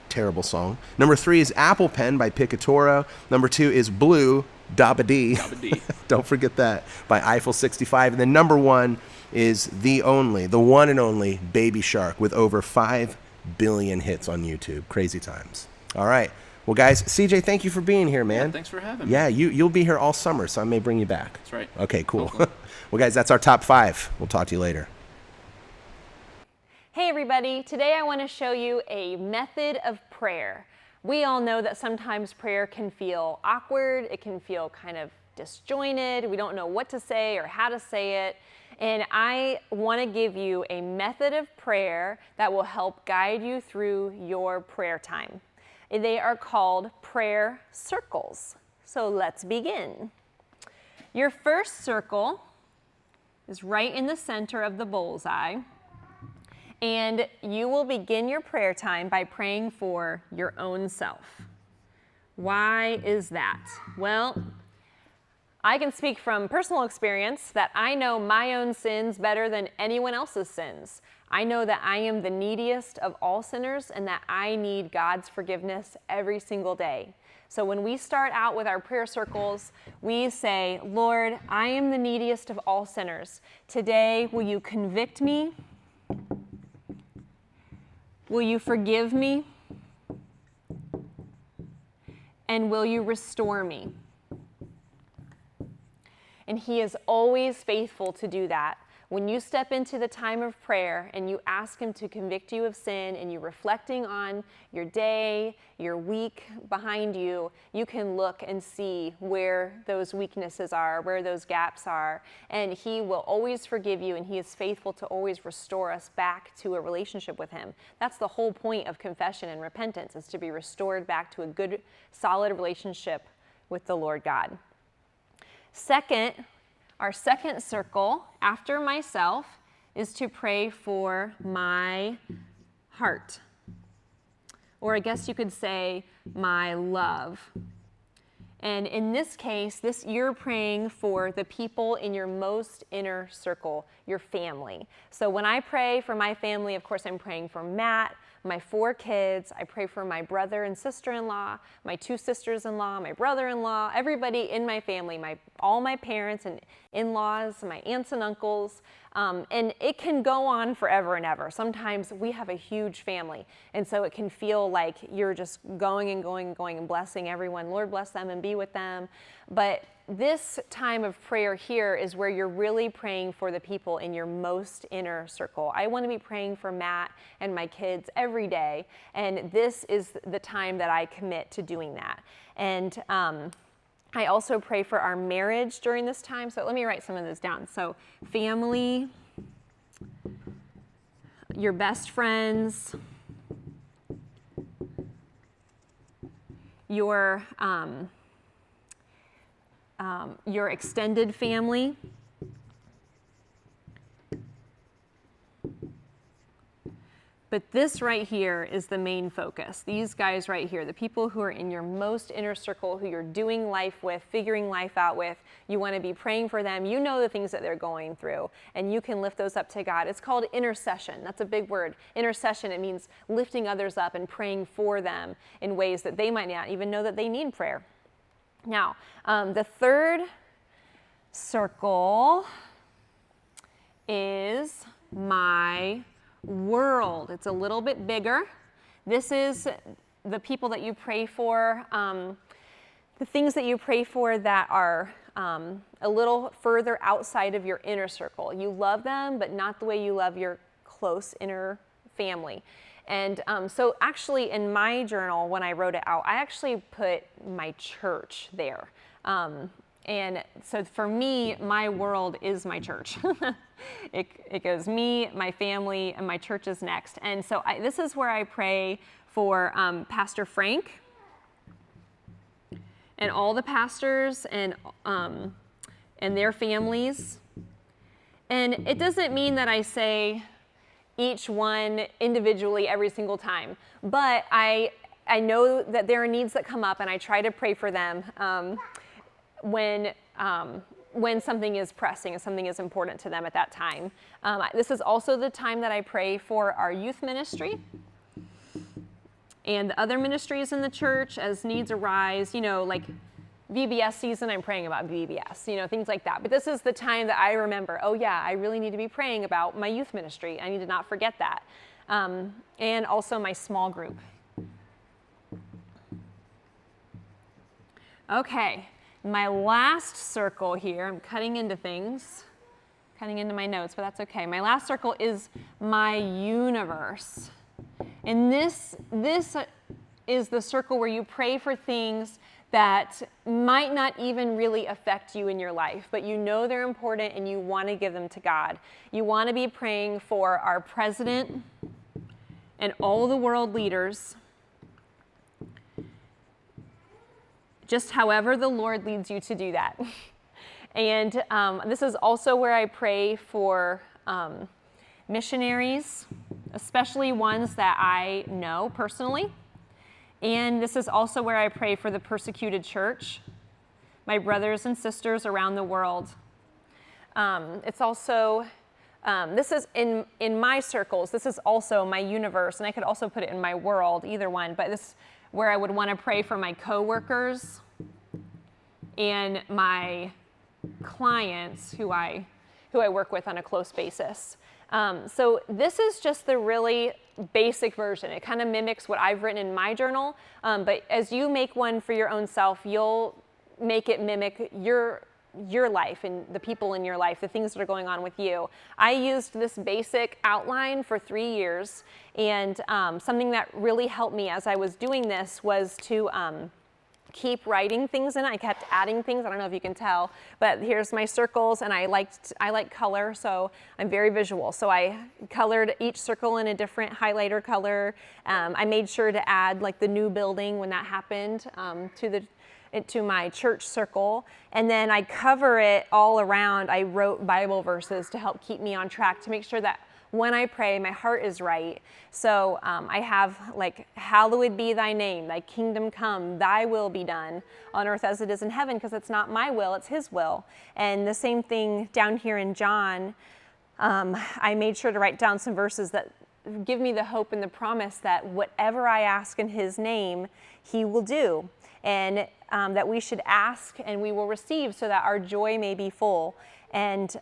[SPEAKER 2] Terrible song. Number 3 is Apple Pen by PIKOTARO. Number 2 is Blue, Ba Dee.
[SPEAKER 4] Ba Dee.
[SPEAKER 2] Don't forget that, by Eiffel 65. And then number 1 is the one and only Baby Shark with over 5 billion hits on YouTube. Crazy times. All right. Well, guys, CJ, thank you for being here, man.
[SPEAKER 4] Yeah, thanks for having me.
[SPEAKER 2] Yeah, you'll be here all summer, so I may bring you back.
[SPEAKER 4] That's right.
[SPEAKER 2] Okay, cool.
[SPEAKER 4] Hopefully.
[SPEAKER 2] Well, guys, that's our top 5. We'll talk to you later.
[SPEAKER 1] Hey everybody, today I want to show you a method of prayer. We all know that sometimes prayer can feel awkward, it can feel kind of disjointed, we don't know what to say or how to say it, and I want to give you a method of prayer that will help guide you through your prayer time. They are called prayer circles. So let's begin. Your first circle is right in the center of the bullseye. And you will begin your prayer time by praying for your own self. Why is that? Well, I can speak from personal experience that I know my own sins better than anyone else's sins. I know that I am the neediest of all sinners and that I need God's forgiveness every single day. So when we start out with our prayer circles, we say, Lord, I am the neediest of all sinners. Today, will you convict me? Will you forgive me? And will you restore me? And He is always faithful to do that. When you step into the time of prayer and you ask Him to convict you of sin and you're reflecting on your day, your week behind you, you can look and see where those weaknesses are, where those gaps are, and He will always forgive you, and He is faithful to always restore us back to a relationship with Him. That's the whole point of confession and repentance, is to be restored back to a good, solid relationship with the Lord God. Second, our second circle after myself is to pray for my heart. Or I guess you could say my love. And in this case, you're praying for the people in your most inner circle, your family. So when I pray for my family, of course, I'm praying for Matt, my 4 kids. I pray for my brother and sister-in-law, my 2 sisters-in-law, my brother-in-law, everybody in my family, all my parents and in-laws, my aunts and uncles. And it can go on forever and ever. Sometimes we have a huge family, and so it can feel like you're just going and going and going and blessing everyone. Lord, bless them and be with them. But this time of prayer here is where you're really praying for the people in your most inner circle. I want to be praying for Matt and my kids every day, and this is the time that I commit to doing that. And I also pray for our marriage during this time. So let me write some of this down. So family, your best friends, your extended family, but this right here is the main focus. These guys right here, the people who are in your most inner circle, who you're doing life with, figuring life out with, you want to be praying for them. You know the things that they're going through, and you can lift those up to God. It's called intercession. That's a big word. Intercession, it means lifting others up and praying for them in ways that they might not even know that they need prayer. Now, the third circle is my world. It's a little bit bigger. This is the people that you pray for. the things that you pray for that are a little further outside of your inner circle. You love them, but not the way you love your close inner family. And so actually in my journal, when I wrote it out, I actually put my church there. And so for me, my world is my church. It goes me, my family, and my church is next. And so this is where I pray for Pastor Frank and all the pastors and their families. And it doesn't mean that I say each one individually every single time, but I know that there are needs that come up, and I try to pray for them when something is pressing and something is important to them at that time. This is also the time that I pray for our youth ministry and the other ministries in the church as needs arise, like VBS season, I'm praying about VBS, things like that. But this is the time that I remember, oh yeah, I really need to be praying about my youth ministry. I need to not forget that. And also my small group. Okay, my last circle here, I'm cutting into things, cutting into my notes, but that's okay. My last circle is my universe. And this is the circle where you pray for things that might not even really affect you in your life, but you know they're important and you want to give them to God. You want to be praying for our president and all the world leaders, just however the Lord leads you to do that. And this is also where I pray for missionaries, especially ones that I know personally. And this is also where I pray for the persecuted church, my brothers and sisters around the world. It's also, this is in my circles, this is also my universe, and I could also put it in my world, either one, but this is where I would want to pray for my coworkers and my clients who I work with on a close basis. So this is just the really basic version. It kind of mimics what I've written in my journal, but as you make one for your own self, you'll make it mimic your life and the people in your life, the things that are going on with you. I used this basic outline for 3 years, and something that really helped me as I was doing this was to keep writing things in it. I kept adding things. I don't know if you can tell, but here's my circles, and I like color, so I'm very visual. So I colored each circle in a different highlighter color. I made sure to add like the new building when that happened to my church circle, and then I cover it all around. I wrote Bible verses to help keep me on track, to make sure that when I pray, my heart is right. So I have like, hallowed be thy name, thy kingdom come, thy will be done on earth as it is in heaven, because it's not my will, it's his will. And the same thing down here in John, I made sure to write down some verses that give me the hope and the promise that whatever I ask in his name, he will do. And that we should ask and we will receive, so that our joy may be full. And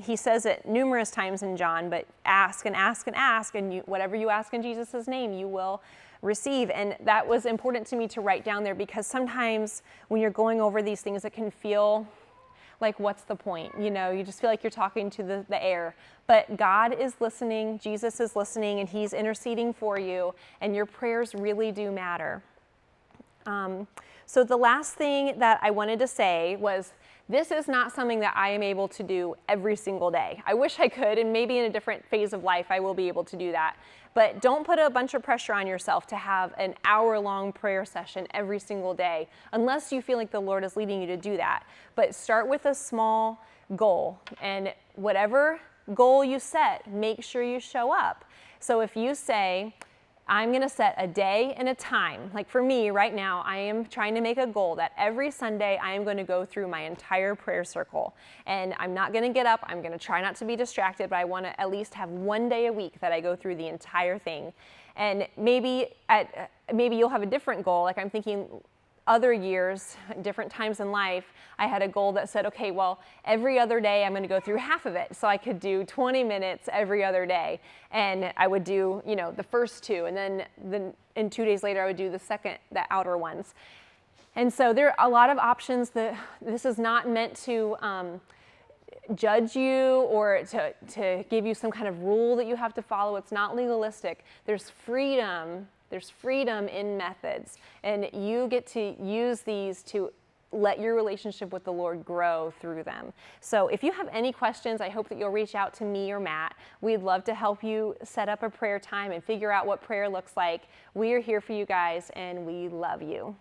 [SPEAKER 1] he says it numerous times in John, but ask and ask and ask, and whatever you ask in Jesus' name, you will receive. And that was important to me to write down there, because sometimes when you're going over these things, it can feel like, what's the point? You just feel like you're talking to the air. But God is listening, Jesus is listening, and he's interceding for you, and your prayers really do matter. So the last thing that I wanted to say was, this is not something that I am able to do every single day. I wish I could, and maybe in a different phase of life I will be able to do that. But don't put a bunch of pressure on yourself to have an hour-long prayer session every single day, unless you feel like the Lord is leading you to do that. But start with a small goal, and whatever goal you set, make sure you show up. So if you say, I'm going to set a day and a time. Like for me right now, I am trying to make a goal that every Sunday I am going to go through my entire prayer circle. And I'm not going to get up. I'm going to try not to be distracted, but I want to at least have one day a week that I go through the entire thing. And maybe you'll have a different goal. Like I'm thinking other years, different times in life, I had a goal that said, okay, well, every other day I'm going to go through half of it. So I could do 20 minutes every other day. And I would do, the first two. And then 2 days later, I would do the outer ones. And so there are a lot of options. This is not meant to judge you or to give you some kind of rule that you have to follow. It's not legalistic. There's freedom. There's freedom in methods, and you get to use these to let your relationship with the Lord grow through them. So if you have any questions, I hope that you'll reach out to me or Matt. We'd love to help you set up a prayer time and figure out what prayer looks like. We are here for you guys, and we love you.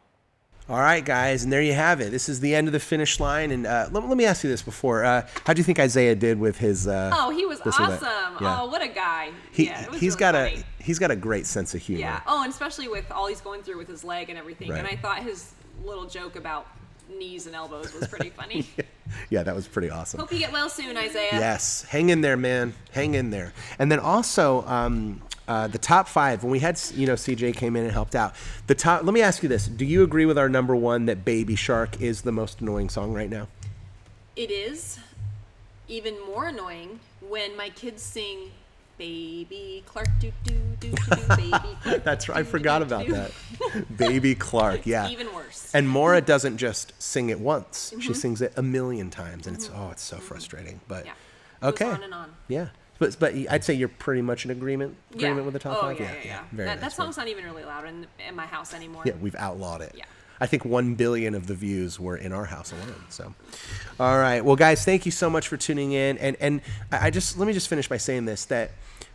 [SPEAKER 2] All right, guys, and there you have it. This is the end of the finish line. And let me ask you this before. How do you think Isaiah did with his?
[SPEAKER 1] Oh, he was
[SPEAKER 2] this or that?
[SPEAKER 1] awesome.
[SPEAKER 2] Yeah.
[SPEAKER 1] Oh, what a guy.
[SPEAKER 2] He's got a great sense of humor.
[SPEAKER 1] Yeah. Oh, and especially with all he's going through with his leg and everything.
[SPEAKER 2] Right.
[SPEAKER 1] And I thought his little joke about knees and elbows was pretty funny.
[SPEAKER 2] Yeah, that was pretty awesome.
[SPEAKER 1] Hope you get well soon, Isaiah.
[SPEAKER 2] Yes, hang in there, man. Hang in there. And then also, the top 5, when we had, CJ came in and helped out. Let me ask you this. Do you agree with our number 1 that Baby Shark is the most annoying song right now?
[SPEAKER 1] It is even more annoying when my kids sing Baby Clark, do do do do, Baby Clark.
[SPEAKER 2] That's right. I forgot about that. Baby Clark, yeah.
[SPEAKER 1] Even worse.
[SPEAKER 2] And Maura doesn't just sing it once. She sings it a million times, and it's so frustrating. But
[SPEAKER 1] Yeah.
[SPEAKER 2] okay.
[SPEAKER 1] Goes on and on.
[SPEAKER 2] Yeah. But I'd say you're pretty much in agreement with the top 5.
[SPEAKER 1] Yeah.
[SPEAKER 2] Very
[SPEAKER 1] That
[SPEAKER 2] nice,
[SPEAKER 1] song's not even really loud in my house anymore.
[SPEAKER 2] Yeah, we've outlawed it.
[SPEAKER 1] Yeah.
[SPEAKER 2] I think 1 billion of the views were in our house alone. So, all right. Well, guys, thank you so much for tuning in. And let me just finish by saying this, that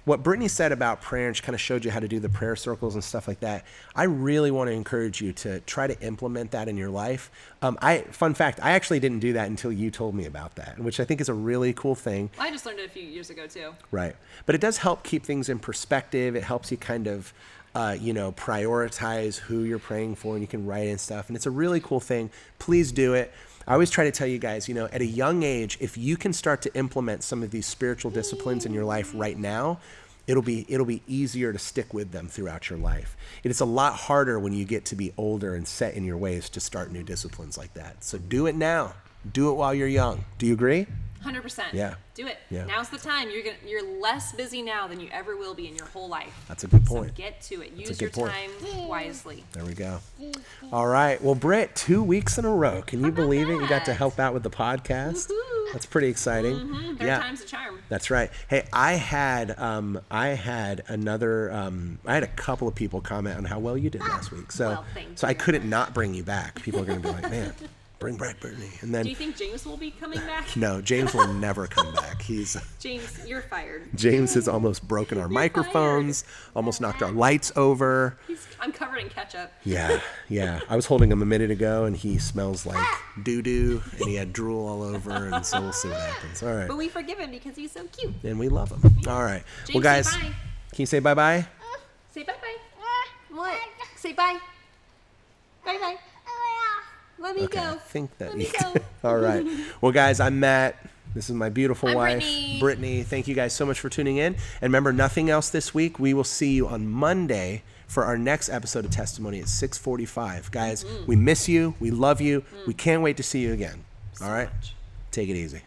[SPEAKER 2] what Brittany said about prayer, and she kind of showed you how to do the prayer circles and stuff like that. I really want to encourage you to try to implement that in your life. Fun fact, I actually didn't do that until you told me about that, which I think is a really cool thing.
[SPEAKER 1] I just learned it a few years ago too.
[SPEAKER 2] Right. But it does help keep things in perspective. It helps you kind of, prioritize who you're praying for, and you can write and stuff. And it's a really cool thing. Please do it. I always try to tell you guys, at a young age, if you can start to implement some of these spiritual disciplines in your life right now, it'll be easier to stick with them throughout your life. It is a lot harder when you get to be older and set in your ways to start new disciplines like that. So do it now. Do it while you're young. Do you agree?
[SPEAKER 1] 100%.
[SPEAKER 2] Yeah.
[SPEAKER 1] Do it.
[SPEAKER 2] Yeah.
[SPEAKER 1] Now's the time. You're less busy now than you ever will be in your whole life.
[SPEAKER 2] That's a good point.
[SPEAKER 1] So get to it.
[SPEAKER 2] That's
[SPEAKER 1] Use
[SPEAKER 2] a
[SPEAKER 1] your
[SPEAKER 2] good point.
[SPEAKER 1] time wisely.
[SPEAKER 2] There we go. All right. Well, Britt, 2 weeks in a row. Can you believe it? You got to help out with the podcast.
[SPEAKER 1] Woohoo.
[SPEAKER 2] That's pretty exciting.
[SPEAKER 1] Third time's a charm.
[SPEAKER 2] That's right. Hey, I had a couple of people comment on how well you did last week. So,
[SPEAKER 1] Well, thank
[SPEAKER 2] I
[SPEAKER 1] you.
[SPEAKER 2] couldn't not bring you back. People are going to be like, man, bring back Brittany. And then,
[SPEAKER 1] Do you think James will be coming back?
[SPEAKER 2] no, James will never come back.
[SPEAKER 1] James, you're fired.
[SPEAKER 2] James has almost broken our microphones, almost knocked our lights over.
[SPEAKER 1] I'm covered in ketchup.
[SPEAKER 2] Yeah. I was holding him a minute ago, and he smells like doo-doo, and he had drool all over, and so we'll see what happens. All right.
[SPEAKER 1] But we forgive him because he's so cute.
[SPEAKER 2] And we love him. All right.
[SPEAKER 1] James,
[SPEAKER 2] well, guys,
[SPEAKER 1] say bye.
[SPEAKER 2] can you say bye-bye?
[SPEAKER 1] Say bye-bye. What? Say bye. Bye-bye. Let me
[SPEAKER 2] Okay,
[SPEAKER 1] go.
[SPEAKER 2] I think that
[SPEAKER 1] Let me
[SPEAKER 2] you
[SPEAKER 1] go.
[SPEAKER 2] All right. Well, guys, I'm Matt. This is my beautiful
[SPEAKER 1] I'm
[SPEAKER 2] wife,
[SPEAKER 1] Brittany.
[SPEAKER 2] Thank you guys so much for tuning in. And remember, nothing else this week. We will see you on Monday for our next episode of Testimony at 6:45. Guys, we miss you. We love you. We can't wait to see you again. All right?
[SPEAKER 1] much.
[SPEAKER 2] Take it easy.